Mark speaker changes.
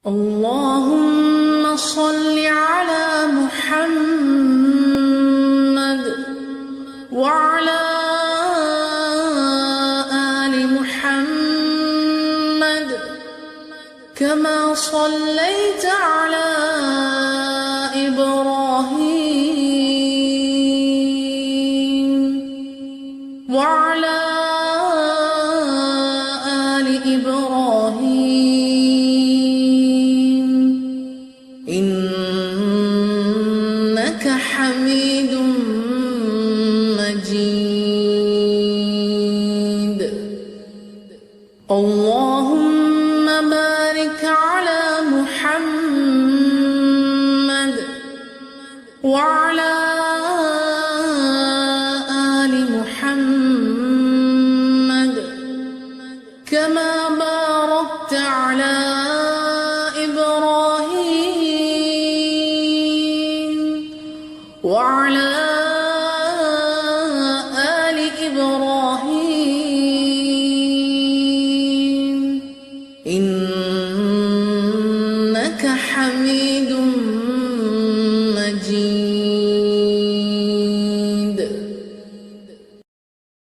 Speaker 1: اللهم صل على محمد وعلى آل محمد كما صليت على إبراهيم وعلى آل إبراهيم إنك حميد مجيد. اللهم بارك على محمد وعلى آل محمد كما باركت على إبراهيم وعلى